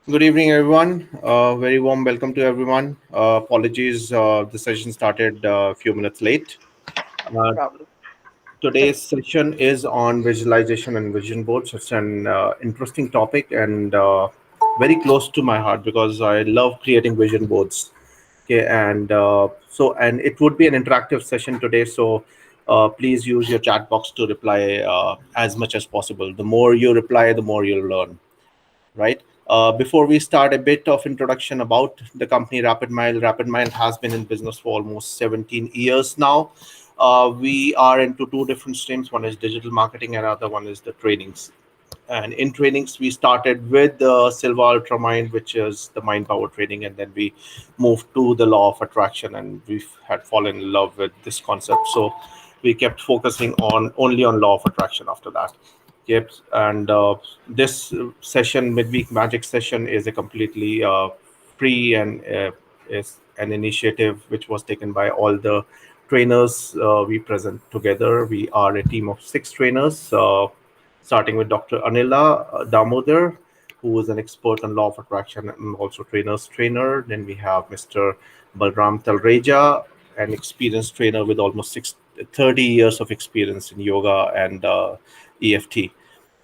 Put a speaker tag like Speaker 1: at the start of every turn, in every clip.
Speaker 1: Good evening, everyone. Very warm welcome to everyone. Apologies, the session started a few minutes late.
Speaker 2: No
Speaker 1: Uh,
Speaker 2: problem.
Speaker 1: Today's session is on visualization and vision boards. It's an interesting topic and very close to my heart because I love creating vision boards. Okay, and it would be an interactive session today. So please use your chat box to reply as much as possible. The more you reply, the more you'll learn, right? Before we start, a bit of introduction about the company Rapid Mile. Rapid Mile has been in business for almost 17 years now. We are into two different streams. One is digital marketing, and other one is the trainings. And in trainings, we started with the Silva Ultramind, which is the mind power training, and then we moved to the law of attraction, and we had fallen in love with this concept. So we kept focusing on only on law of attraction after that. Yep, and this session, midweek magic session, is a completely free and is an initiative which was taken by all the trainers we present together. We are a team of six trainers, starting with Dr. Anila Damodar, who is an expert on law of attraction and also trainer's trainer. Then we have Mr. Balram Talreja, an experienced trainer with almost 30 years of experience in yoga and EFT.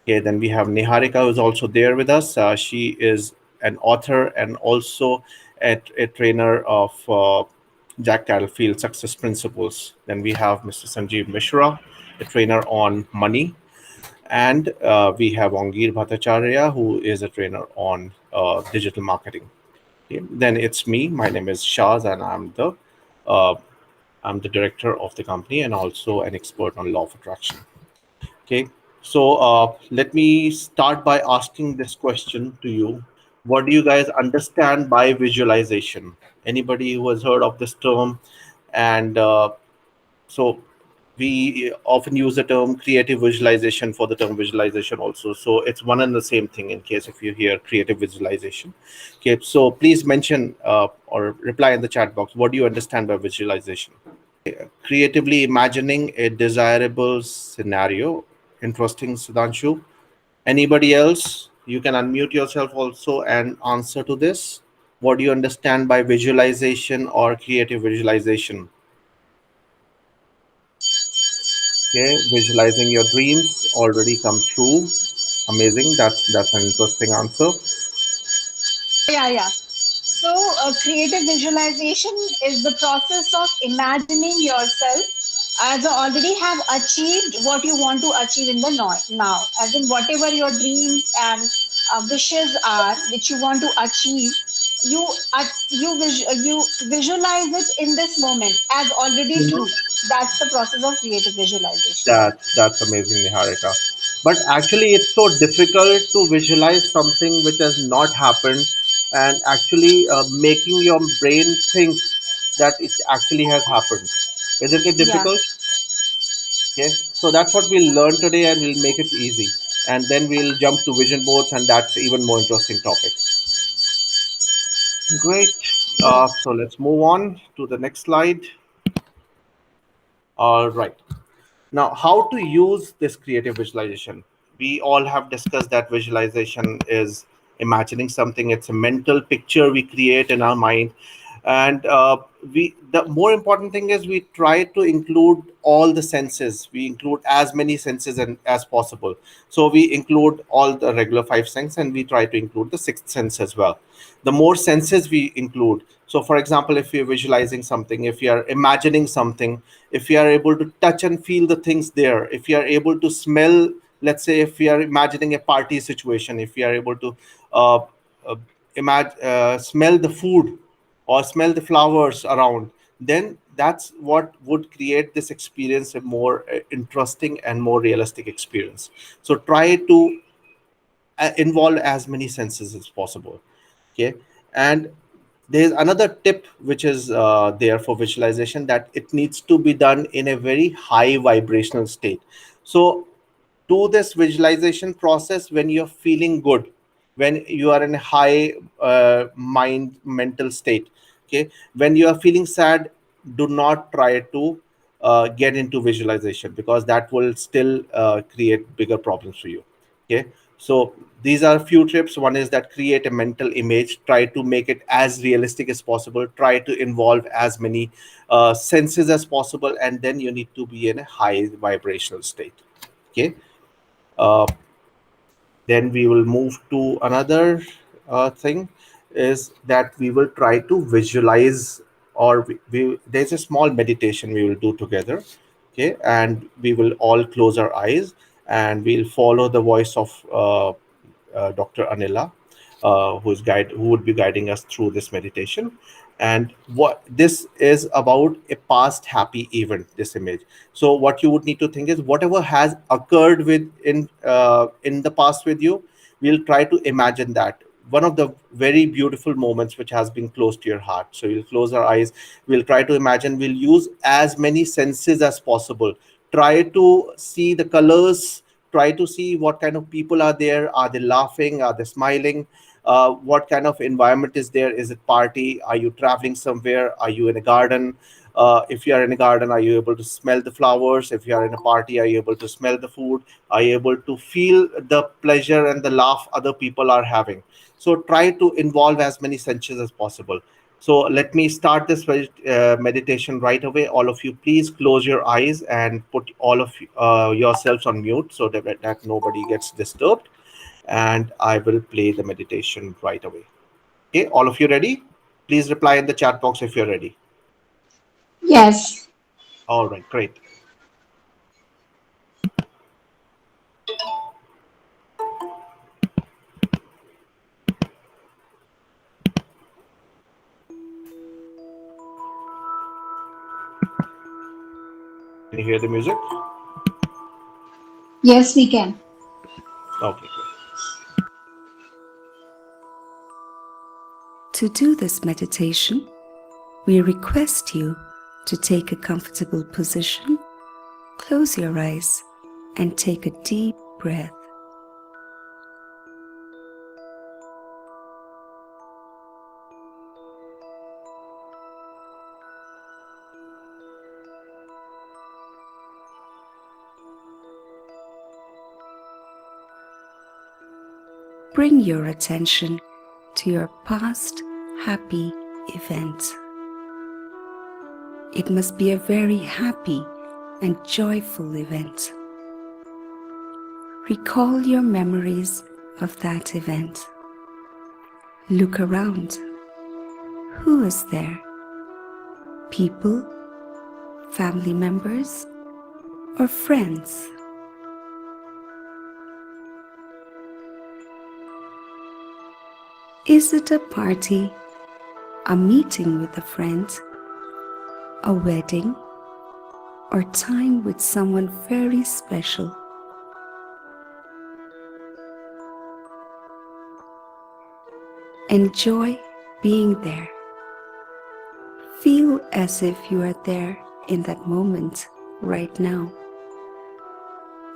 Speaker 1: Okay, then we have Niharika, who's also there with us. She is an author and also a trainer of Jack Canfield Success Principles. Then we have Mr. Sanjeev Mishra, a trainer on money. And we have Ongir Bhattacharya, who is a trainer on digital marketing. Okay. Then it's me. My name is Shaz, and uh, I'm the director of the company and also an expert on law of attraction. Okay, so let me start by asking this question to you. What do you guys understand by visualization? Anybody who has heard of this term? And so we often use the term creative visualization for the term visualization also. So it's one and the same thing in case if you hear creative visualization. Okay, so please mention or reply in the chat box. What do you understand by visualization? Creatively imagining a desirable scenario. Interesting, Sudhanshu. Anybody else? You can unmute yourself also and answer to this. What do you understand by visualization or creative visualization? Okay, visualizing your dreams already come true. Amazing. That's an interesting answer.
Speaker 3: Yeah. Creative visualization is the process of imagining yourself as you already have achieved what you want to achieve in the now. As in, whatever your dreams and wishes are, which you want to achieve, you visualize it in this moment as already
Speaker 1: Mhm.
Speaker 3: true. That's the process of creative visualization.
Speaker 1: That's amazing, Niharika. But actually, it's so difficult to visualize something which has not happened, and actually making your brain think that it actually has happened. Isn't it
Speaker 3: Yeah.
Speaker 1: difficult? Okay, so that's what we'll learn today, and we'll make it easy. And then we'll jump to vision boards, and that's even more interesting topic. Great. So let's move on to the next slide. All right. Now, how to use this creative visualization? We all have discussed that visualization is imagining something. It's a mental picture we create in our mind, and we. The more important thing is we try to include all the senses. We include as many senses as possible. So we include all the regular five senses, and we try to include the sixth sense as well. The more senses we include, so for example, if you're visualizing something, if you're imagining something, if you are able to touch and feel the things there, if you are able to smell, let's say if we are imagining a party situation, if you are able to uh, uh, smell the food or smell the flowers around, then that's what would create this experience a more interesting and more realistic experience. So try to involve as many senses as possible. Okay, and there's another tip which is there for visualization, that it needs to be done in a very high vibrational state. So do this visualization process when you're feeling good, when you are in a high mental state. Okay, when you are feeling sad, do not try to get into visualization, because that will still create bigger problems for you. Okay, So these are few tips. One is that create a mental image, try to make it as realistic as possible, try to involve as many senses as possible, and then you need to be in a high vibrational state. Okay. uh, then we will move to another thing, is that we will try to visualize, or there's a small meditation we will do together. Okay, and we will all close our eyes, and we'll follow the voice of Dr. Anila, who would be guiding us through this meditation. And what this is about, a past happy event, this image. So what you would need to think is, whatever has occurred in the past with you, we'll try to imagine that one of the very beautiful moments which has been close to your heart. So we'll close our eyes, we'll try to imagine, we'll use as many senses as possible, try to see the colors, try to see what kind of people are there, are they laughing, are they smiling, what kind of environment is there, is it party, are you traveling somewhere, are you in a garden, if you are in a garden, are you able to smell the flowers, if you are in a party, are you able to smell the food, are you able to feel the pleasure and the laugh other people are having. So try to involve as many senses as possible. So let me start this meditation right away. All of you, please close your eyes and put all of yourselves on mute, so that nobody gets disturbed. And I will play the meditation right away. Okay, all of you ready? Please reply in the chat box if you're ready.
Speaker 3: Yes.
Speaker 1: All right, great. Can you hear the music?
Speaker 3: Yes, we can.
Speaker 1: Okay, great.
Speaker 2: To do this meditation, we request you to take a comfortable position, close your eyes, and take a deep breath. Bring your attention to your past happy event. It must be a very happy and joyful event. Recall your memories of that event. Look around. Who is there? People, family members, or friends? Is it a party, a meeting with a friend, a wedding, or time with someone very special? Enjoy being there. Feel as if you are there in that moment right now.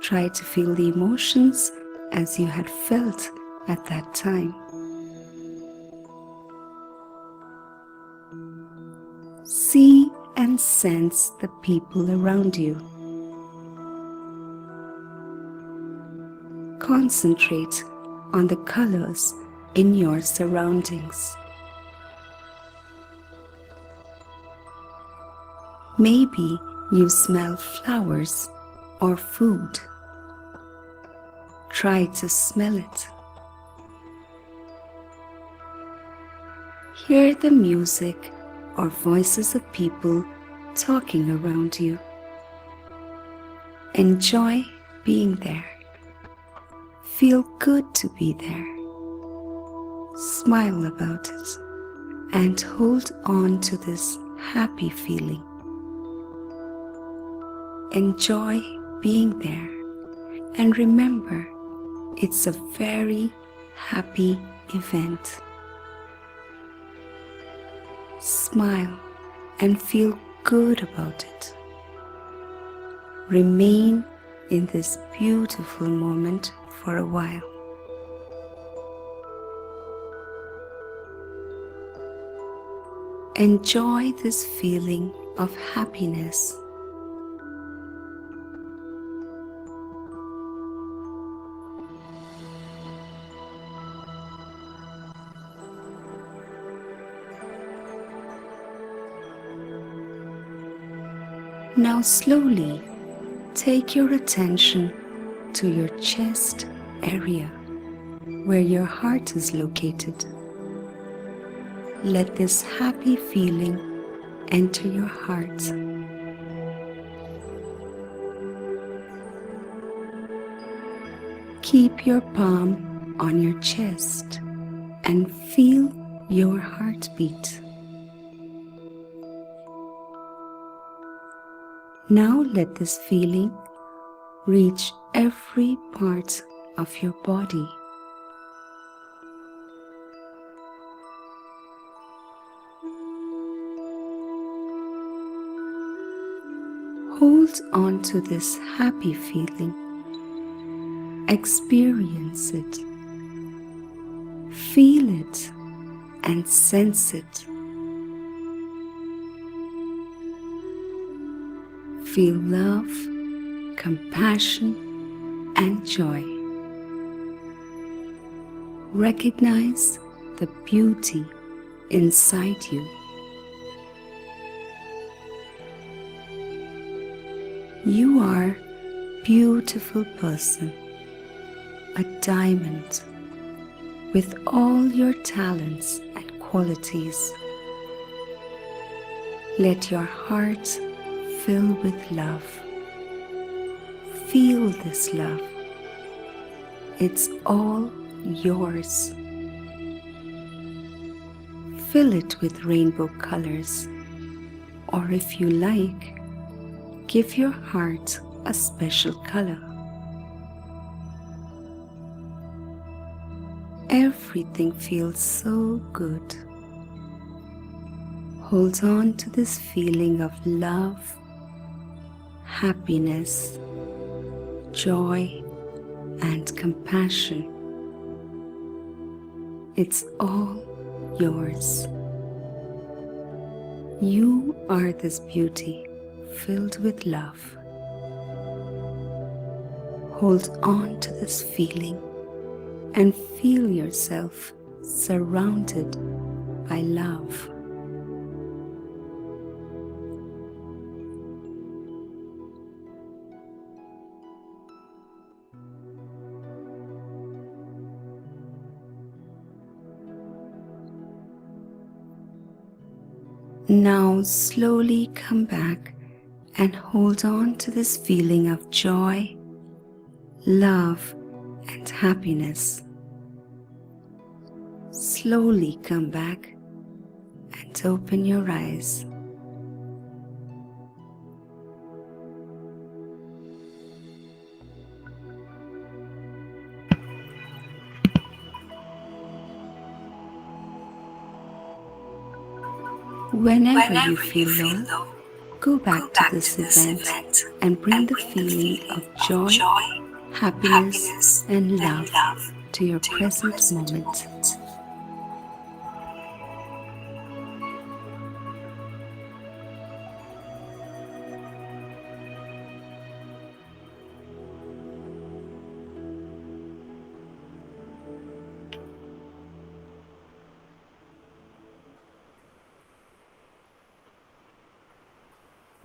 Speaker 2: Try to feel the emotions as you had felt at that time. See and sense the people around you. Concentrate on the colors in your surroundings. Maybe you smell flowers or food. Try to smell it. Hear the music or voices of people talking around you. Enjoy being there. Feel good to be there. Smile about it and hold on to this happy feeling. Enjoy being there and remember, it's a very happy event. Smile and feel good about it. Remain in this beautiful moment for a while. Enjoy this feeling of happiness. Now, slowly take your attention to your chest area where your heart is located. Let this happy feeling enter your heart. Keep your palm on your chest and feel your heartbeat. Now let this feeling reach every part of your body. Hold on to this happy feeling. Experience it. Feel it and sense it. Feel love, compassion, and joy. Recognize the beauty inside you. You are a beautiful person, a diamond with all your talents and qualities. Let your heart fill with love. Feel this love. It's all yours. Fill it with rainbow colors, or if you like, give your heart a special color. Everything feels so good. Hold on to this feeling of love, happiness, joy, and compassion. It's all yours. You are this beauty filled with love. Hold on to this feeling and feel yourself surrounded by love. Now slowly come back and hold on to this feeling of joy, love, and happiness. Slowly come back and open your eyes. Whenever you feel low, go back to this event and bring the feeling of joy, happiness, and love to your present moment.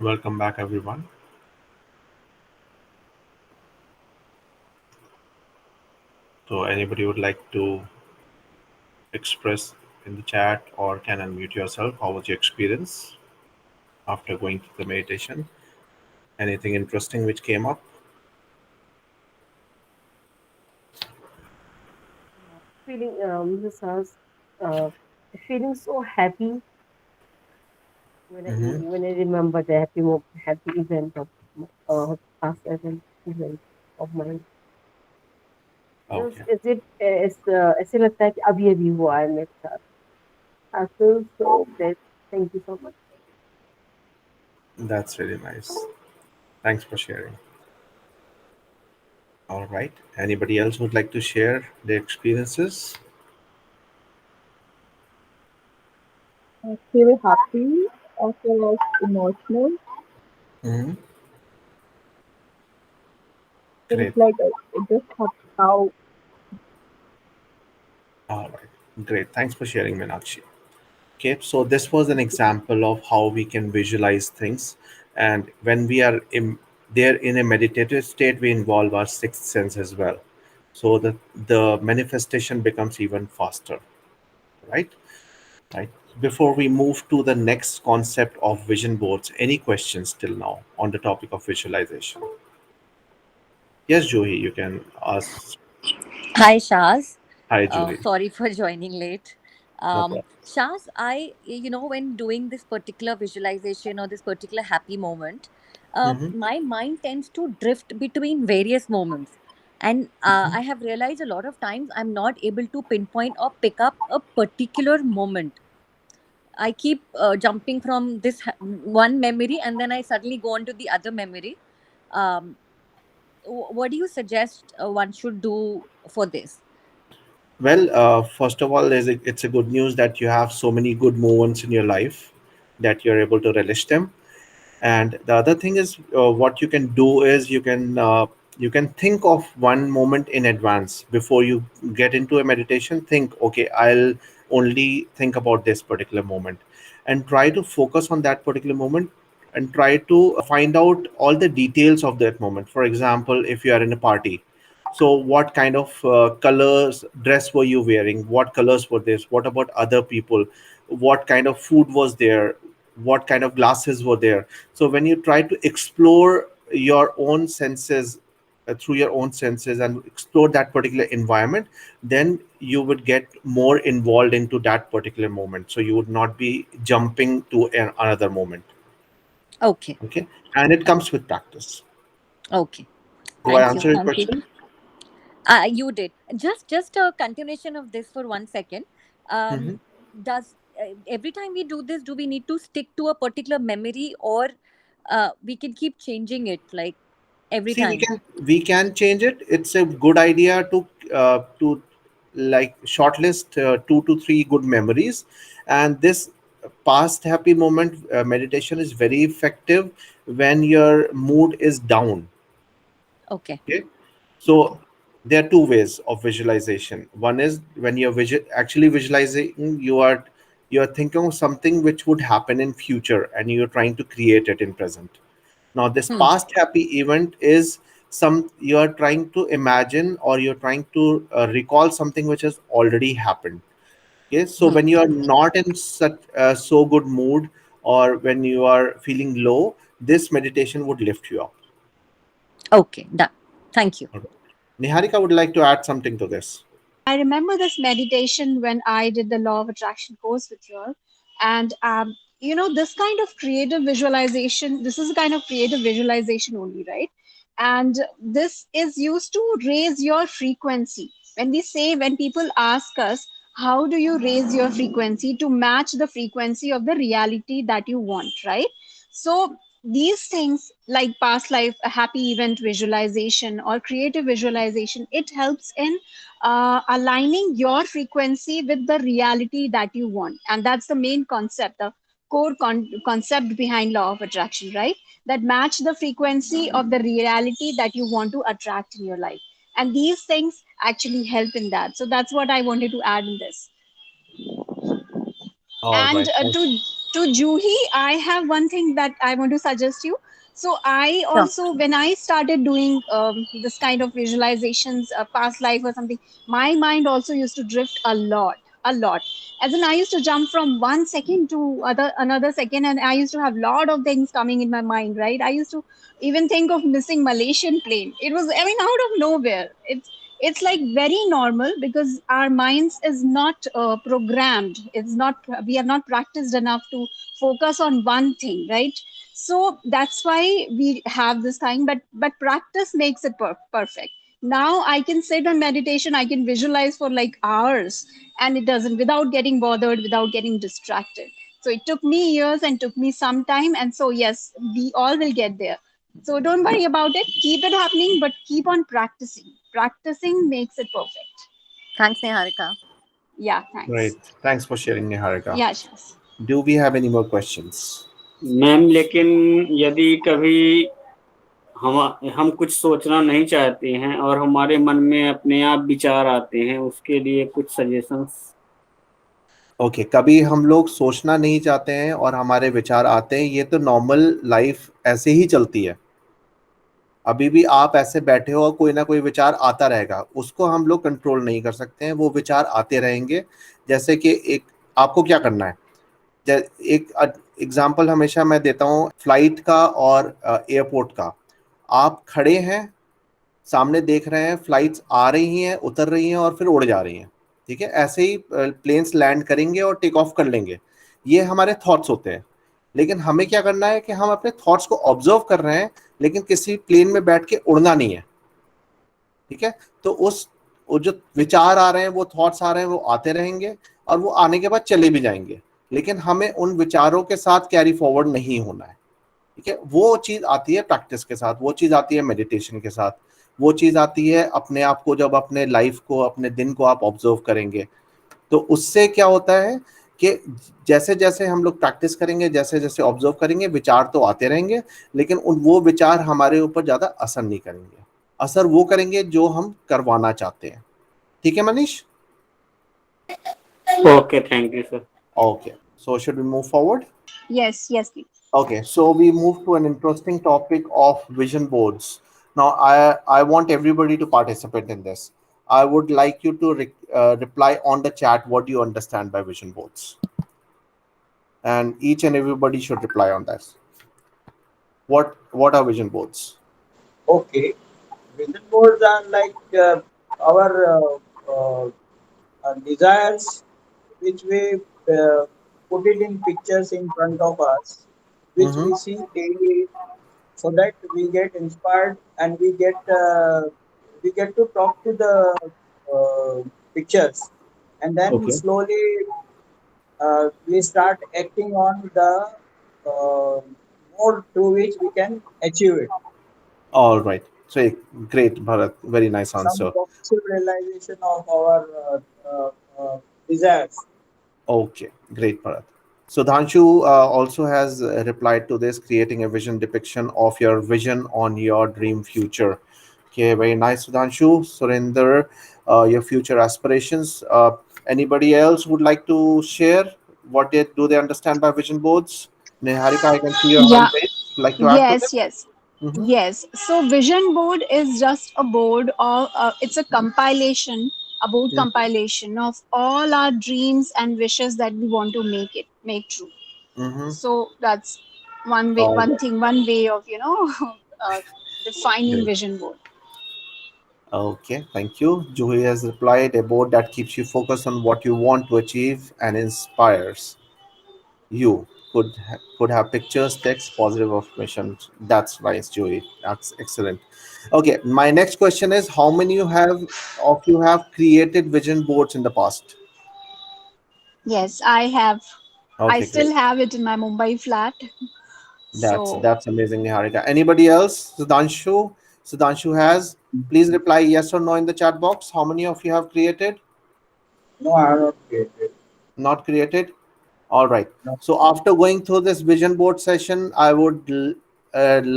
Speaker 1: Welcome back, everyone. So, anybody would like to express in the chat or can unmute yourself? How was your experience after going through the meditation? Anything interesting which came up?
Speaker 4: Feeling this house, uh, feeling so happy
Speaker 1: Mm-hmm.
Speaker 4: when I remember the happy event of past event of mine.
Speaker 1: Okay,
Speaker 4: ऐसे लगता है कि अभी अभी हुआ है मेरे साथ. I feel so blessed. Thank you so much.
Speaker 1: that's really nice. Thanks for sharing. All right. Anybody else would like to share their experiences?
Speaker 5: I feel happy. I feel like emotional.
Speaker 1: Mm-hmm.
Speaker 5: Feels
Speaker 1: Great.
Speaker 5: like I just have how
Speaker 1: All right. Great. Thanks for sharing, Meenakshi. Okay, so this was an example of how we can visualize things. And when we are there in a meditative state, we involve our sixth sense as well. So the manifestation becomes even faster, right? Right. Before we move to the next concept of vision boards, any questions till now on the topic of visualization? Yes, Juhi, you can ask.
Speaker 6: Hi, Shaz.
Speaker 1: Hi, Juhi.
Speaker 6: Sorry for joining late.
Speaker 1: No problem.
Speaker 6: Shaz, when doing this particular visualization or this particular happy moment,
Speaker 1: Mm-hmm.
Speaker 6: my mind tends to drift between various moments. And I have realized a lot of times I'm not able to pinpoint or pick up a particular moment. I keep jumping from this one memory and then I suddenly go on to the other memory. Um, what do you suggest one should do for this?
Speaker 1: Well, first of all, it's a good news that you have so many good moments in your life that you're able to relish them. And the other thing is, what you can do is you can think of one moment in advance before you get into a meditation. Think, okay, I'll only think about this particular moment, and try to focus on that particular moment, and try to find out all the details of that moment. For example, if you are in a party, so what kind of colors dress were you wearing? What colors were this? What about other people? What kind of food was there? What kind of glasses were there? So when you try to explore your own senses, through your own senses, and explore that particular environment, then you would get more involved into that particular moment, so you would not be jumping to another moment.
Speaker 6: Okay.
Speaker 1: Okay. And it comes with practice.
Speaker 6: Okay.
Speaker 1: Do I
Speaker 6: Thank you.
Speaker 1: answer your
Speaker 6: Thank you.
Speaker 1: question?
Speaker 6: You did. Just a continuation of this for 1 second.
Speaker 1: Mhm.
Speaker 6: Does every time we do this, do we need to stick to a particular memory, or we can keep changing it like every
Speaker 1: See,
Speaker 6: time?
Speaker 1: we can change it. It's a good idea to like shortlist 2 to 3 good memories, and this past happy moment meditation is very effective when your mood is down.
Speaker 6: Okay.
Speaker 1: Okay, so there are two ways of visualization. One is when you're actually visualizing, you are thinking of something which would happen in future, and you're trying to create it in present. Now, this
Speaker 6: Hmm.
Speaker 1: past happy event is some you are trying to imagine, or you're trying to recall something which has already happened. Okay, so
Speaker 6: Hmm.
Speaker 1: when you are not in such so good mood, or when you are feeling low, this meditation would lift you up.
Speaker 6: Okay. Done. Thank you.
Speaker 1: Okay. Niharika would like to add something to this.
Speaker 3: I remember this meditation when I did the law of attraction course with you all. And, this kind of creative visualization, this is a kind of creative visualization only, right? And this is used to raise your frequency. When people ask us, how do you raise your frequency to match the frequency of the reality that you want, right? So, these things like past life, a happy event visualization, or creative visualization, it helps in aligning your frequency with the reality that you want. And that's the main concept, the core concept behind law of attraction, right? That match the frequency of the reality that you want to attract in your life. And these things actually help in that. So that's what I wanted to add in this.
Speaker 1: All
Speaker 3: And
Speaker 1: right.
Speaker 3: to Juhi, I have one thing that I want to suggest you. So I
Speaker 6: Sure.
Speaker 3: also, when I started doing this kind of visualizations, past life or something, my mind also used to drift a lot. As in, I used to jump from 1 second to another second, and I used to have lot of things coming in my mind. Right? I used to even think of missing Malaysian plane. It was, I mean, out of nowhere. It's like very normal because our minds is not programmed. It's not, we are not practiced enough to focus on one thing, right? So that's why we have this time, but practice makes it perfect. Now I can sit on meditation, I can visualize for like hours, and it doesn't, without getting bothered, without getting distracted. So it took me years and took me some time, and so yes, we all will get there. So don't worry about it. Keep it happening, but keep on practicing. Practicing makes it perfect.
Speaker 6: Thanks, Niharika.
Speaker 3: Yeah, thanks.
Speaker 1: Great. Thanks for sharing, Niharika.
Speaker 3: Yeah, Shaz.
Speaker 1: Do we have any more questions?
Speaker 7: Ma'am, लेकिन यदि कभी हम कुछ सोचना नहीं चाहते हैं और हमारे मन में अपने आप विचार आते हैं, उसके लिए कुछ सजेशंस?
Speaker 1: ओके, कभी हम लोग सोचना नहीं चाहते हैं और हमारे विचार आते हैं, ये तो नॉर्मल लाइफ ऐसे ही चलती है। अभी भी आप ऐसे बैठे हो और कोई ना कोई विचार आता रहेगा, उसको हम लोग कंट्रोल नहीं कर सकते हैं, वो विचार आते रहेंगे। जैसे कि एक, आपको क्या करना है, एक एग्जांपल हमेशा मैं देता हूँ फ्लाइट का और एयरपोर्ट का। आप खड़े हैं, सामने देख रहे हैं फ्लाइट्स आ रही हैं, उतर रही हैं और फिर उड़ जा रही हैं, ठीक है। ऐसे ही प्लेन्स लैंड करेंगे और टेक ऑफ कर लेंगे। ये हमारे थॉट्स होते हैं। लेकिन हमें क्या करना है कि हम अपने थॉट्स को ऑब्जर्व कर रहे हैं, लेकिन किसी प्लेन में बैठ के उड़ना नहीं है, ठीक है। तो वो जो विचार आ रहे हैं, वो थॉट्स आ रहे हैं, वो आते रहेंगे और वो आने के बाद चले भी जाएंगे, लेकिन हमें उन विचारों के साथ कैरी फॉरवर्ड नहीं होना है, ठीक है। वो चीज आती है प्रैक्टिस के साथ, वो चीज आती है मेडिटेशन के साथ, वो चीज आती है अपने आप को, जब अपने लाइफ को, अपने दिन को आप ऑब्जर्व करेंगे, तो उससे क्या होता है कि जैसे जैसे हम लोग प्रैक्टिस करेंगे, जैसे जैसे ऑब्जर्व करेंगे, विचार तो आते रहेंगे, लेकिन वो विचार हमारे ऊपर ज्यादा असर नहीं करेंगे। असर वो करेंगे जो हम करवाना चाहते हैं। ठीक है Manish?
Speaker 7: Okay, thank you sir.
Speaker 1: Okay, so should we move forward?
Speaker 3: Yes, yes, please.
Speaker 1: Okay, so we move to an interesting topic of vision boards. Now, I want everybody to participate in this. I would like you to reply on the chat what you understand by vision boards, and each and everybody should reply on that. What are vision boards?
Speaker 8: Okay, vision boards are like our desires, which we put it in pictures in front of us, which
Speaker 1: Mm-hmm.
Speaker 8: we see daily, so that we get inspired and we get to talk to the pictures, and then
Speaker 1: Okay.
Speaker 8: slowly we start acting on the uh, mode through which we can achieve it.
Speaker 1: All right. So great, Bharat. Very nice
Speaker 8: Some
Speaker 1: answer.
Speaker 8: progressive realization of our desires.
Speaker 1: Okay, great, Bharat. Sudhanshu also has replied to this, creating a vision depiction of your vision on your dream future. Okay, very nice, Sudhanshu. Surinder, your future aspirations. Anybody else would like to share do they understand by vision boards? Niharika, I can see your
Speaker 3: Yeah,
Speaker 1: hand raised. Like to add to
Speaker 3: yes,
Speaker 1: this?
Speaker 3: yes.
Speaker 1: Mm-hmm.
Speaker 3: Yes. So vision board is just a board, or it's a compilation, a board compilation of all our dreams and wishes that we want to make true.
Speaker 1: Mm-hmm.
Speaker 3: So that's one way,
Speaker 1: All
Speaker 3: one
Speaker 1: right.
Speaker 3: thing, one way of defining
Speaker 1: Great.
Speaker 3: vision board.
Speaker 1: Okay, thank you. Juhi has replied, a board that keeps you focused on what you want to achieve and inspires you. Could have pictures, text, positive affirmation. That's nice, Juhi. That's excellent. Okay, my next question is, how many of you have created vision boards in the past?
Speaker 3: Yes, I have. I
Speaker 1: Okay, great.
Speaker 3: still have it in my Mumbai flat. So
Speaker 1: That's amazing, Niharika. Anybody else? Sudhanshu? Sudhanshu has. Please reply yes or no in the chat box. How many of you have created?
Speaker 8: No, I have not created.
Speaker 1: Not created? All right.
Speaker 8: No.
Speaker 1: So after going through this vision board session, I would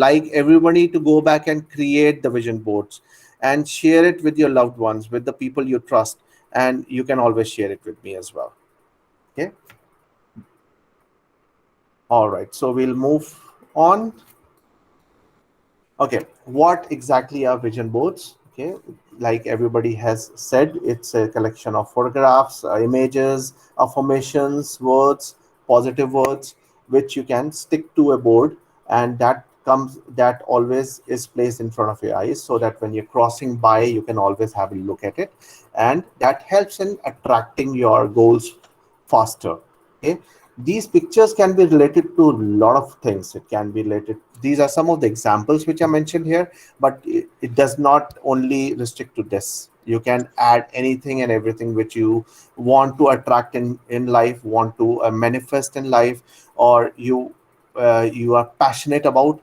Speaker 1: like everybody to go back and create the vision boards and share it with your loved ones, with the people you trust, and you can always share it with me as well. Okay. All right. So we'll move on. Okay, what exactly are vision boards? Okay, like everybody has said, it's a collection of photographs, images, affirmations, words, positive words, which you can stick to a board, and that always is placed in front of your eyes, so that when you're crossing by, you can always have a look at it, and that helps in attracting your goals faster. Okay, these pictures can be related to a lot of things. It can be related, these are some of the examples which are mentioned here, but it does not only restrict to this. You can add anything and everything which you want to attract in life, want to manifest in life, or you are passionate about.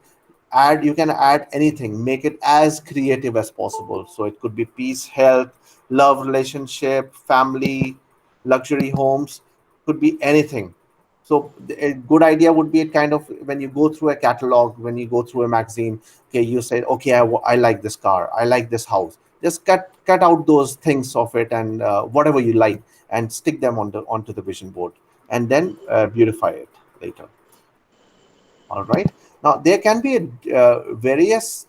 Speaker 1: You can add anything, make it as creative as possible. So it could be peace, health, love, relationship, family, luxury homes, could be anything. So a good idea would be it kind of, when you go through a catalog, when you go through a magazine, okay, you say, okay, I like this car, I like this house. just cut out those things of it, and whatever you like, and stick them onto the vision board, and then beautify it later. All right. Now there can be various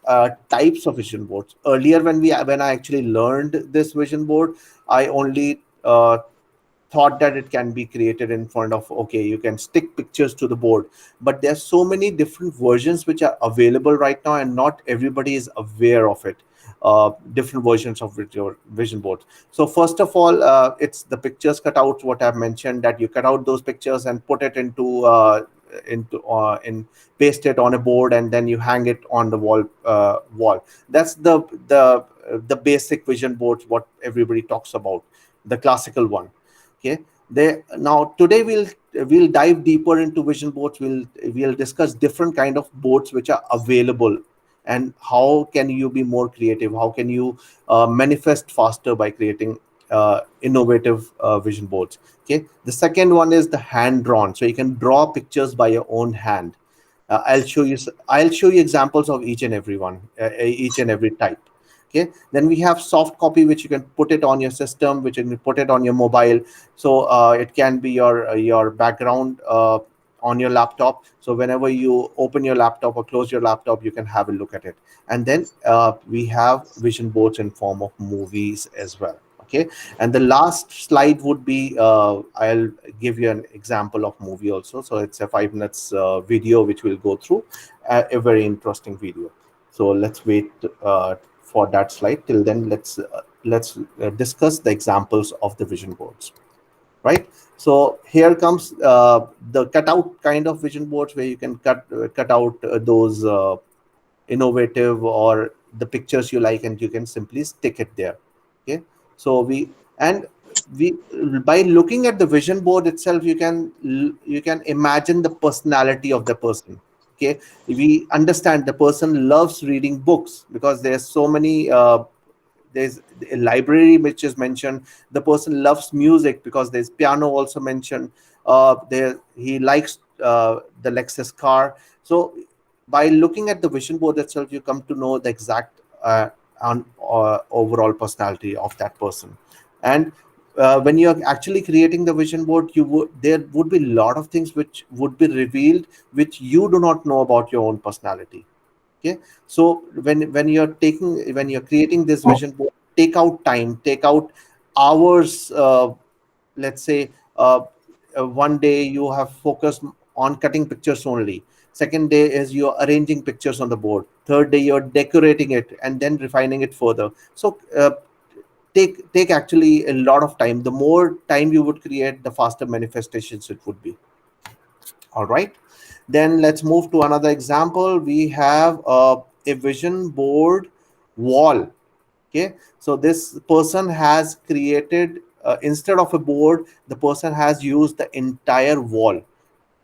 Speaker 1: types of vision boards. Earlier, when I actually learned this vision board, I only thought that it can be created in front of, okay, you can stick pictures to the board, but there's so many different versions which are available right now, and not everybody is aware of it. Different versions of your vision board. So first of all, it's the pictures cutouts, what I've mentioned, that you cut out those pictures and put it in paste it on a board, and then you hang it on the wall. That's the basic vision boards what everybody talks about, the classical one. Okay, now today we'll dive deeper into vision boards. We'll discuss different kind of boards which are available, and how can you be more creative, how can you manifest faster by creating innovative vision boards. Okay, the second one is the hand drawn, so you can draw pictures by your own hand. I'll show you examples of each and every one, each and every type. Okay, then we have soft copy, which you can put it on your system, which you can put it on your mobile. So it can be your background on your laptop, so whenever you open your laptop or close your laptop, you can have a look at it. And then we have vision boards in form of movies as well. Okay, and the last slide would be I'll give you an example of movie also. So it's a 5 minutes video which we'll go through, a very interesting video. So let's wait for that slide. Till then, let's discuss the examples of the vision boards. Right. So here comes the cutout kind of vision boards, where you can cut out those innovative or the pictures you like, and you can simply stick it there. Okay. So we by looking at the vision board itself, you can imagine the personality of the person. Okay, we understand the person loves reading books, because there's so many there's a library which is mentioned. The person loves music, because there's piano also mentioned. There he likes the Lexus car. So by looking at the vision board itself, you come to know the exact overall personality of that person. And when you're actually creating the vision board, there would be a lot of things which would be revealed, which you do not know about your own personality. Okay, so when you're creating this vision board, take out time, take out hours. Let's say one day you have focused on cutting pictures only. Second day is you're arranging pictures on the board. Third day you're decorating it and then refining it further. So take actually a lot of time. The more time you would create, the faster manifestations it would be. All right. Then let's move to another example. We have a vision board wall. Okay, so this person has created, instead of a board, the person has used the entire wall.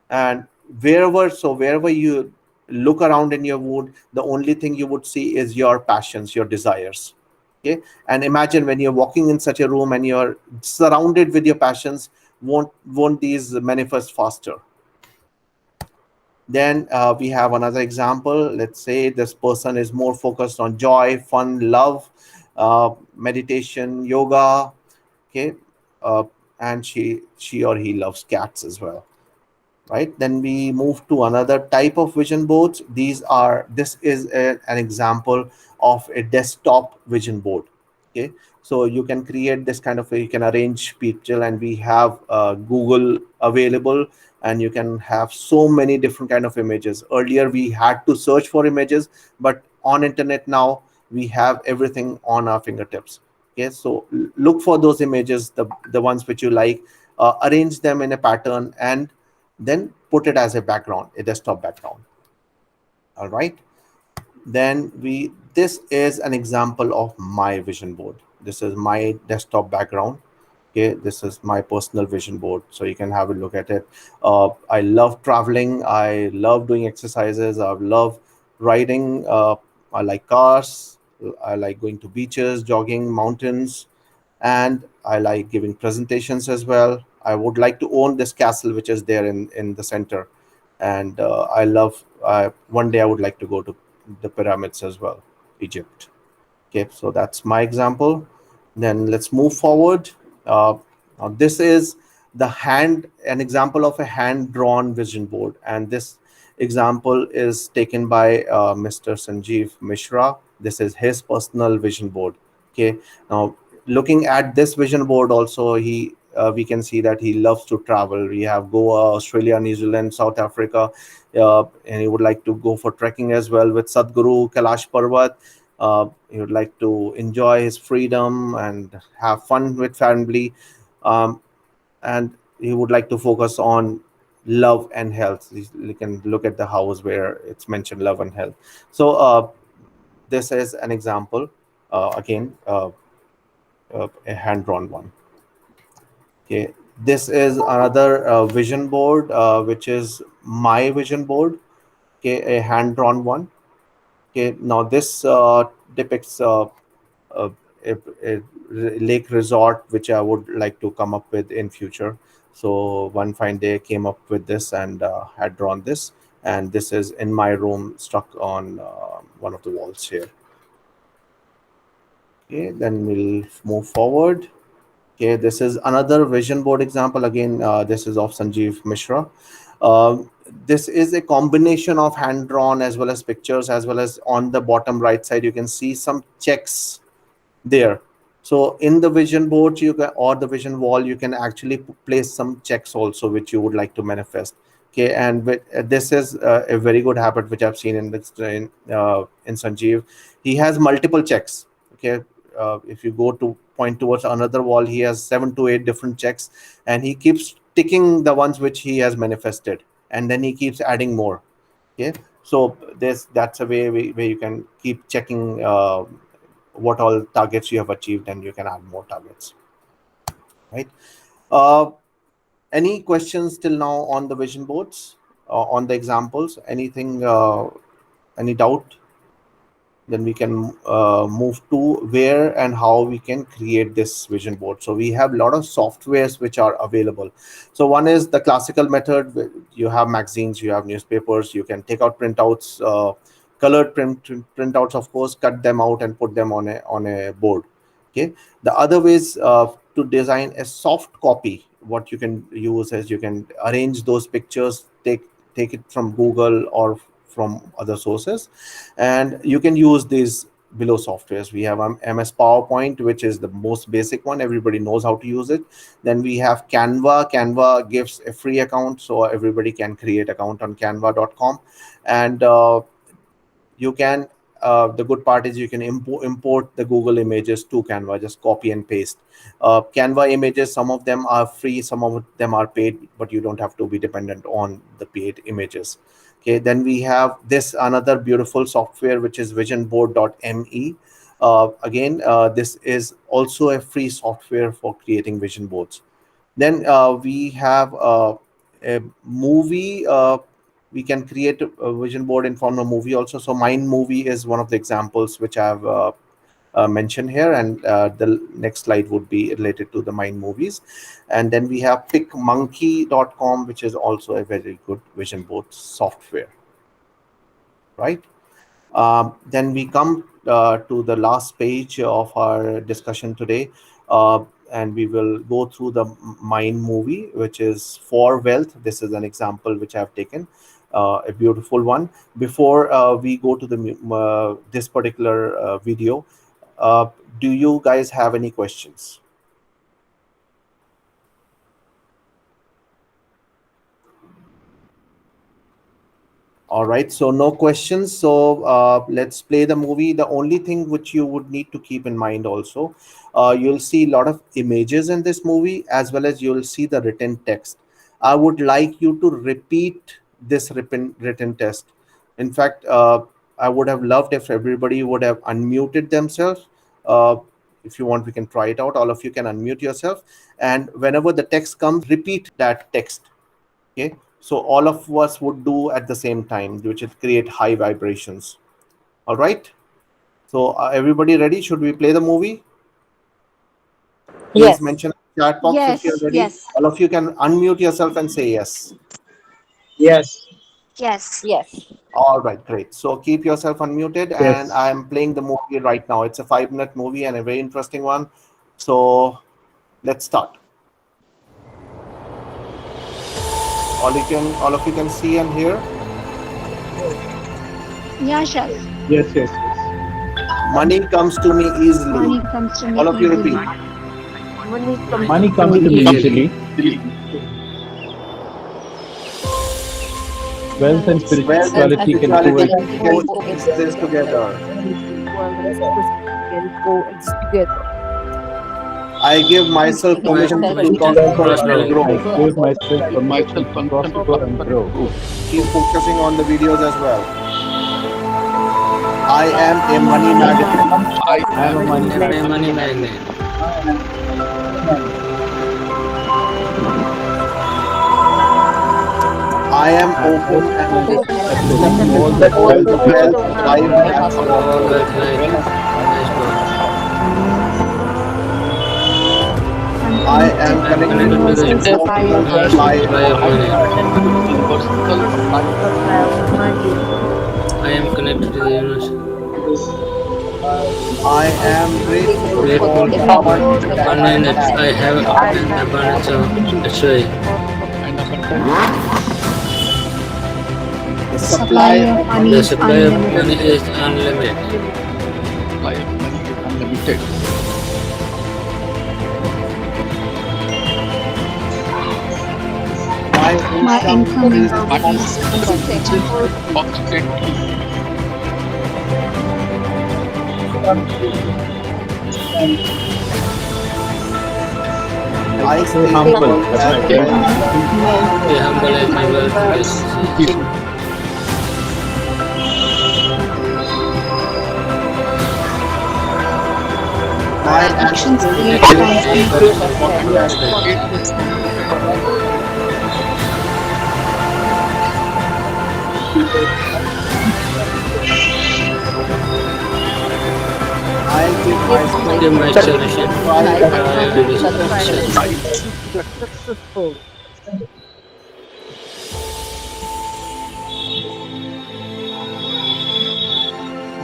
Speaker 1: And wherever you look around in your wood, the only thing you would see is your passions, your desires. Okay, and imagine when you're walking in such a room and you're surrounded with your passions, won't these manifest faster? Then we have another example. Let's say this person is more focused on joy, fun, love, meditation, yoga. Okay, and she or he loves cats as well. Right. Then we move to another type of vision boards. This is an example of a desktop vision board. Okay, so you can create this kind of you can arrange people, and we have Google available, and you can have so many different kind of images. Earlier we had to search for images, but on internet now we have everything on our fingertips. Okay, so look for those images, the ones which you like, arrange them in a pattern, and then put it as a background, a desktop background. All right. Then this is an example of my vision board. This is my desktop background. Okay, this is my personal vision board, so you can have a look at it. I love traveling, I love doing exercises, I love riding, I like cars, I like going to beaches, jogging, mountains, and I like giving presentations as well. I would like to own this castle which is there in the center, and I love one day I would like to go to the pyramids as well, Egypt. Okay, so that's my example. Then let's move forward. Now this is an example of a hand-drawn vision board, and this example is taken by Mr. Sanjeev Mishra. This is his personal vision board. Okay, now looking at this vision board, also we can see that he loves to travel. We have Goa, Australia, New Zealand, South Africa, and he would like to go for trekking as well with Sadhguru, Kailash Parvat. He would like to enjoy his freedom and have fun with family, um, and he would like to focus on love and health. You can look at the house where it's mentioned love and health. So this is an example, again, a hand drawn one. Okay, this is another vision board, which is my vision board. Okay, a hand drawn one. Okay, now this depicts a, a lake resort which I would like to come up with in future. So one fine day I came up with this and had drawn this, and this is in my room stuck on one of the walls here. Okay, then we'll move forward. Okay, this is another vision board example. Again, this is of Sanjeev Mishra. Um, this is a combination of hand drawn as well as pictures, as well as on the bottom right side you can see some checks there. So in the vision board you can, or the vision wall, you can actually place some checks also which you would like to manifest. Okay, and this is a very good habit which I've seen in Sanjeev. He has multiple checks. Okay, if you go to point towards another wall, he has 7 to 8 different checks, and he keeps ticking the ones which he has manifested, and then he keeps adding more. Okay, so that's a way where you can keep checking what all targets you have achieved, and you can add more targets, right? uh, any questions till now on the vision boards, on the examples? Anything, any doubt? Then we can move to where and how we can create this vision board. So we have a lot of softwares which are available. So one is the classical method. You have magazines, you have newspapers, you can take out printouts, colored printouts, of course, cut them out and put them on a board. Okay, the other ways to design a soft copy, what you can use is you can arrange those pictures, take it from Google or from other sources, and you can use these below softwares. We have MS PowerPoint, which is the most basic one. Everybody knows how to use it. Then we have Canva. Canva gives a free account, so everybody can create account on canva.com. And you can the good part is you can import the Google images to Canva, just copy and paste. Canva images, some of them are free, some of them are paid, but you don't have to be dependent on the paid images. Okay, then we have this another beautiful software which is visionboard.me. Again, this is also a free software for creating vision boards. Then we have a movie. We can create a vision board in form of movie also. So Mind Movie is one of the examples which I've mentioned here, and the next slide would be related to the Mind Movies. And then we have PicMonkey.com, which is also a very good vision board software, right? Then we come to the last page of our discussion today, and we will go through the Mind Movie, which is for wealth. This is an example which I've taken, a beautiful one. Before we go to the this particular video, do you guys have any questions? All right, so no questions. So let's play the movie. The only thing which you would need to keep in mind also, you'll see a lot of images in this movie, as well as you'll see the written text. I would like you to repeat this written text. In fact, I would have loved if everybody would have unmuted themselves. Uh, if you want, we can try it out. All of you can unmute yourself. And whenever the text comes, repeat that text. Okay, so all of us would do at the same time, which will create high vibrations. All right, so everybody ready? Should we play the movie? Please
Speaker 6: Yes.
Speaker 1: mention in chat box if you're
Speaker 3: Yes,
Speaker 1: ready.
Speaker 3: yes.
Speaker 1: All of you can unmute yourself and say yes.
Speaker 8: Yes.
Speaker 3: Yes.
Speaker 6: Yes.
Speaker 1: All right, great. So keep yourself unmuted,
Speaker 9: Yes.
Speaker 1: and I'm playing the movie right now. It's a 5-minute movie and a very interesting one. So let's start. All of you can see and hear.
Speaker 3: Yeah, chef.
Speaker 9: Yes, yes.
Speaker 1: Money comes to me easily.
Speaker 3: Money comes to me
Speaker 1: All of you
Speaker 3: easily.
Speaker 1: repeat.
Speaker 9: Money comes to me easily. Wealth and
Speaker 1: Wealth and
Speaker 9: spirituality can
Speaker 1: spirituality
Speaker 9: coexist.
Speaker 1: can coexist together. I give myself permission to prosper and grow.
Speaker 9: I give myself permission to prosper and grow.
Speaker 1: Keep focusing on the videos as well. I am a money magnet.
Speaker 9: I am a money
Speaker 7: I'm a money magnet.
Speaker 1: I am open and
Speaker 9: accepting all that wealth
Speaker 1: wealth, life, and
Speaker 7: All that life.
Speaker 1: I am connected to the supply of money.
Speaker 7: I am connected to the universe.
Speaker 1: I am grateful
Speaker 7: Grateful
Speaker 1: for
Speaker 7: for abundance. I have an abundance of joy.
Speaker 1: the supply of money.
Speaker 7: The supply of money is unlimited.
Speaker 1: My income is I stay
Speaker 9: humble as my
Speaker 7: Be humble as my wealth is.
Speaker 1: My actions create I give
Speaker 7: Give myself a shit.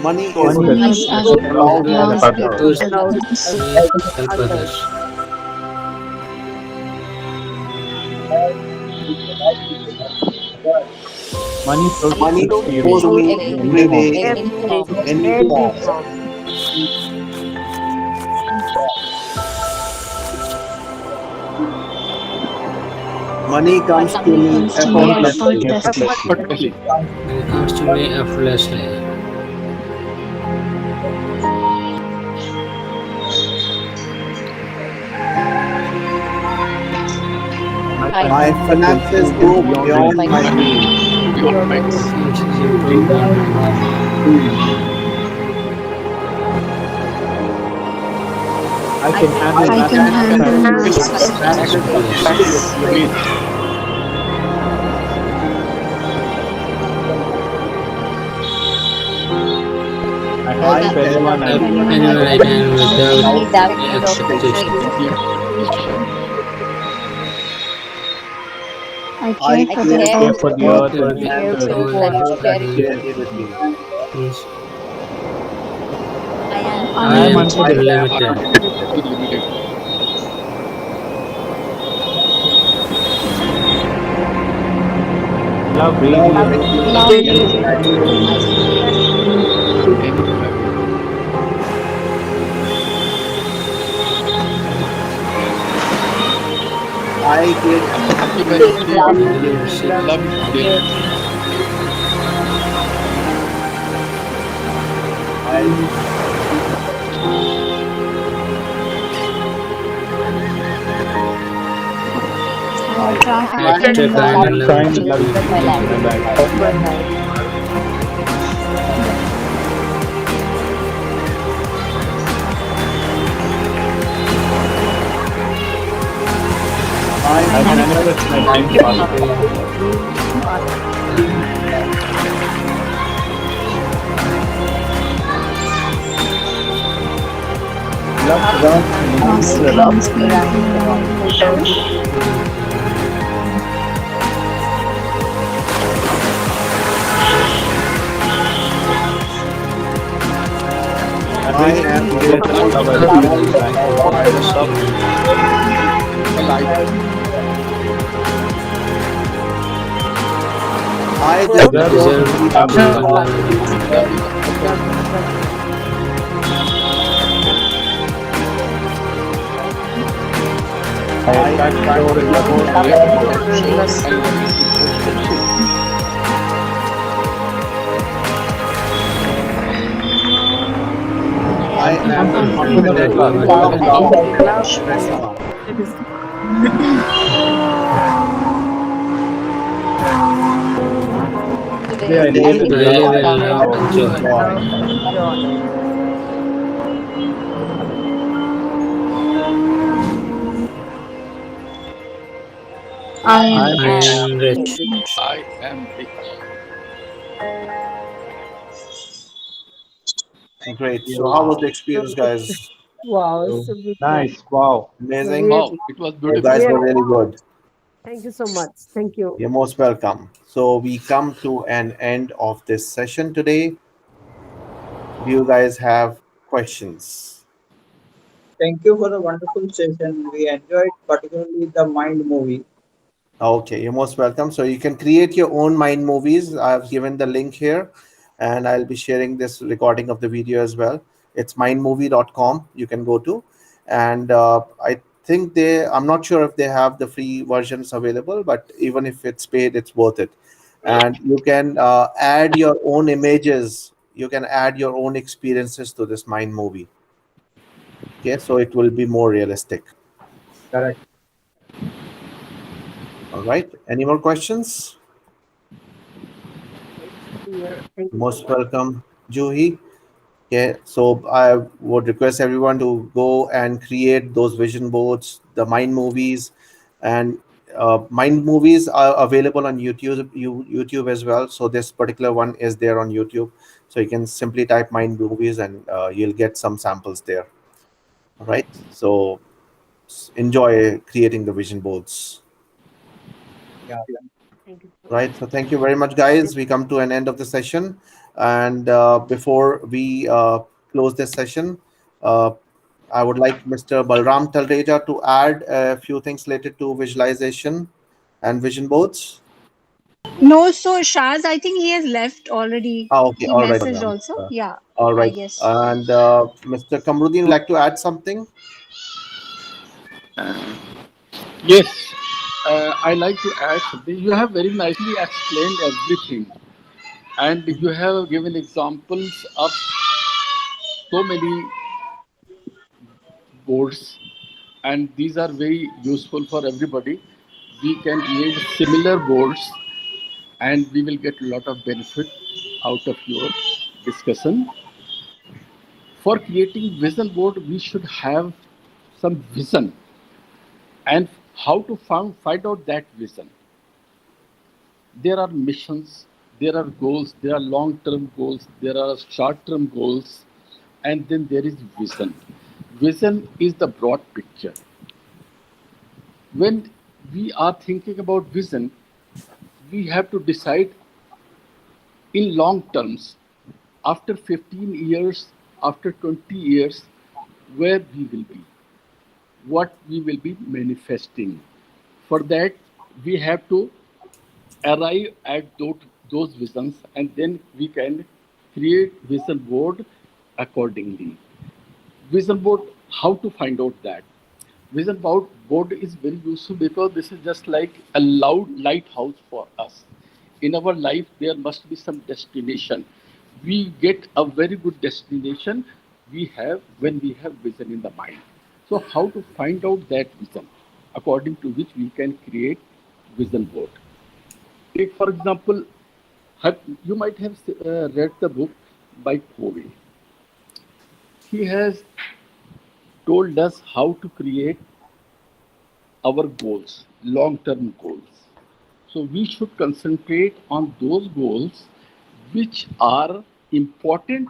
Speaker 1: money is
Speaker 9: Money
Speaker 1: is allowed
Speaker 9: Those
Speaker 1: and help.
Speaker 7: Those help others.
Speaker 9: money flows
Speaker 1: Money
Speaker 9: freely.
Speaker 1: goes to me every day, any form. Money comes to me effortlessly.
Speaker 7: It comes to me effortlessly.
Speaker 1: My finances go beyond my means.
Speaker 7: Things improve beyond my means.
Speaker 9: I can handle
Speaker 7: Successfully.
Speaker 9: I help anyone I
Speaker 7: Anyone I can without any expectation.
Speaker 1: I
Speaker 9: care for the earth
Speaker 7: For
Speaker 9: and
Speaker 7: the
Speaker 9: nature.
Speaker 7: world
Speaker 1: share
Speaker 7: and
Speaker 1: it with me.
Speaker 7: means
Speaker 6: I
Speaker 7: I
Speaker 6: am
Speaker 7: am unlimited.
Speaker 9: Love really
Speaker 1: I get
Speaker 7: I try to find
Speaker 9: I'm trying to
Speaker 7: love
Speaker 9: love
Speaker 7: people
Speaker 9: in my life. I manifest my dream partner. Love surrounds me.
Speaker 1: I
Speaker 4: Deserve
Speaker 1: deserve
Speaker 9: Deserve
Speaker 1: I
Speaker 9: I
Speaker 1: thank
Speaker 9: thank
Speaker 1: for
Speaker 9: for
Speaker 1: your
Speaker 9: your
Speaker 1: relationships.
Speaker 9: relationships and learning relationships.
Speaker 1: I
Speaker 9: I
Speaker 1: am
Speaker 9: am
Speaker 1: the
Speaker 9: the
Speaker 1: infinite
Speaker 9: infinite
Speaker 1: well
Speaker 9: well
Speaker 1: of
Speaker 9: of
Speaker 1: love.
Speaker 4: love
Speaker 1: Press
Speaker 4: and
Speaker 1: one.
Speaker 4: it is
Speaker 5: Today,
Speaker 1: Today
Speaker 5: I
Speaker 1: with
Speaker 5: really
Speaker 9: today
Speaker 1: love
Speaker 9: with
Speaker 5: love
Speaker 9: love
Speaker 1: and
Speaker 9: and
Speaker 5: and
Speaker 9: joy.
Speaker 1: joy.
Speaker 4: love and joy.
Speaker 5: I
Speaker 9: I'm
Speaker 5: am
Speaker 9: I'm rich.
Speaker 5: rich.
Speaker 9: I am rich.
Speaker 1: Great. So, how was
Speaker 9: Wow.
Speaker 1: the
Speaker 4: So
Speaker 1: experience,
Speaker 4: it's
Speaker 1: guys?
Speaker 4: wow,
Speaker 9: So
Speaker 4: so beautiful.
Speaker 9: nice. Wow.
Speaker 1: Amazing.
Speaker 9: Wow.
Speaker 4: Really,
Speaker 9: It was
Speaker 1: You
Speaker 9: beautiful.
Speaker 1: guys were
Speaker 4: really.
Speaker 1: really good.
Speaker 4: Thank you so much. Thank you.
Speaker 1: You're most welcome. So, we come to an end of this session today. Do you guys have questions?
Speaker 8: Thank you for the wonderful session. We enjoyed particularly the mind movie.
Speaker 1: Okay, you're most welcome. So you can create your own mind movies. I've given the link here, and I'll be sharing this recording of the video as well. It's mindmovie.com. You can go to, and I think I'm not sure if they have the free versions available, but even if it's paid, it's worth it. And you can add your own images. You can add your own experiences to this mind movie. Okay, so it will be more realistic.
Speaker 8: Correct.
Speaker 1: All right. Any more questions?
Speaker 4: Yeah, thank you so
Speaker 1: Most
Speaker 4: much.
Speaker 1: welcome, Juhi. Okay, so I would request everyone to go and create those vision boards, the mind movies, and mind movies are available on YouTube as well. So this particular one is there on YouTube. So you can simply type mind movies and you'll get some samples there. All right. So enjoy creating the vision boards.
Speaker 8: Yeah.
Speaker 4: Thank you so
Speaker 1: Right. So thank you very much, guys. We come to an end of the session, and before we close this session, uh, I would like Mr. Balram Talreja to add a few things related to visualization and vision boards.
Speaker 3: No, so Shaz, I think he has left already.
Speaker 1: Okay.
Speaker 3: He
Speaker 1: All right,
Speaker 3: messaged
Speaker 1: Balram.
Speaker 3: also. Yeah,
Speaker 1: All
Speaker 3: I
Speaker 1: right.
Speaker 3: guess.
Speaker 1: And Mr. Kamruddin, would like to add something?
Speaker 9: Yes. I like to add something. You have very nicely explained everything, and you have given examples of so many boards, and these are very useful for everybody. We can create similar boards, and we will get a lot of benefit out of your discussion. For creating vision board, we should have some vision, and how to find out that vision. There are missions, there are goals, there are long term goals, there are short term goals, and then there is vision. Vision is the broad picture. When we are thinking about vision, we have to decide in long terms, after 15 years, after 20 years, where we will be, what we will be manifesting. For that, we have to arrive at those visions, and then we can create vision board accordingly. Vision board, how to find out that? Vision board is very useful because this is just like a loud lighthouse for us. In our life, there must be some destination. We get a very good destination we have when we have vision in the mind. So, how to find out that vision, according to which we can create vision board. Take for example, you might have read the book by Covey. He has told us how to create our goals, long term goals. So we should concentrate on those goals which are important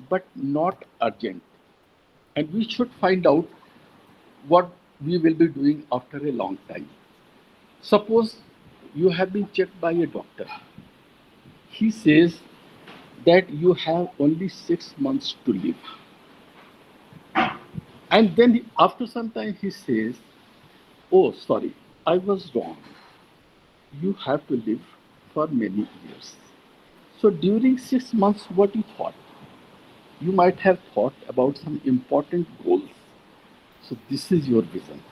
Speaker 9: but not urgent. And we should find out what we will be doing after a long time. Suppose you have been checked by a doctor. He says that you have only 6 months to live. And then after some time he says, oh, sorry, I was wrong. You have to live for many years. So during 6 months, what you thought? You might have thought about some important goals. So this is your vision.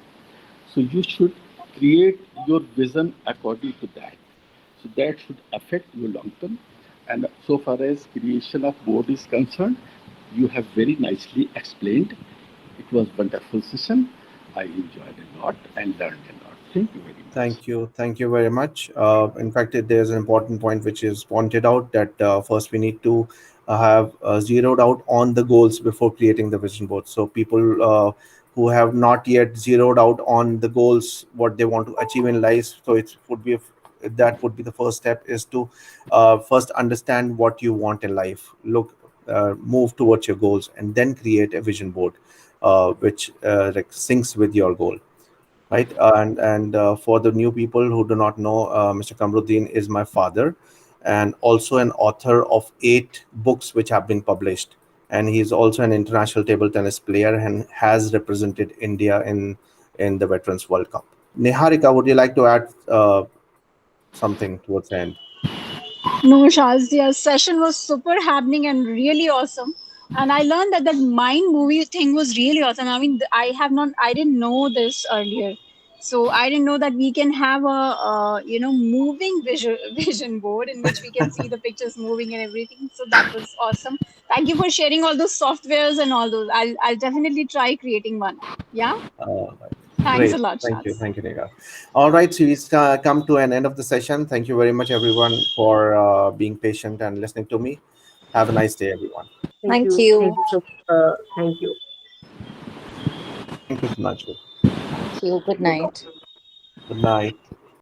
Speaker 9: So you should create your vision according to that. So that should affect your long term. And so far as creation of board is concerned, you have very nicely explained. It was wonderful session. I enjoyed a lot and learned a lot. Thank you very much.
Speaker 1: Thank you very much. In fact, there's an important point which is pointed out that first we need to have zeroed out on the goals before creating the vision board. So people who have not yet zeroed out on the goals, what they want to achieve in life, so it would be that would be the first step, is to first understand what you want in life. Move towards your goals, and then create a vision board which like syncs with your goal. Right. And for the new people who do not know, Mr. Kamruddin is my father, and also an author of 8 books which have been published. And he's also an international table tennis player and has represented India in the Veterans World Cup. Niharika, would you like to add something towards the end?
Speaker 3: No, Shaz, your session was super happening and really awesome. And I learned that mind movie thing was really awesome. I mean, I didn't know this earlier. So I didn't know that we can have a moving vision board in which we can see the pictures moving and everything. So that was awesome. Thank you for sharing all those softwares and all those. I'll definitely try creating one. Yeah. Thanks a
Speaker 1: Great.
Speaker 3: lot,
Speaker 1: Thank you.
Speaker 3: Shaz.
Speaker 1: Thank you, Nega. All right. So we've come to an end of the session. Thank you very much, everyone, for being patient and listening to me. Have a nice day, everyone.
Speaker 6: Thank
Speaker 4: Thank
Speaker 6: you.
Speaker 4: you. Thank you.
Speaker 1: Thank you, Najwa.
Speaker 6: Thank you. Good night.
Speaker 1: Good night.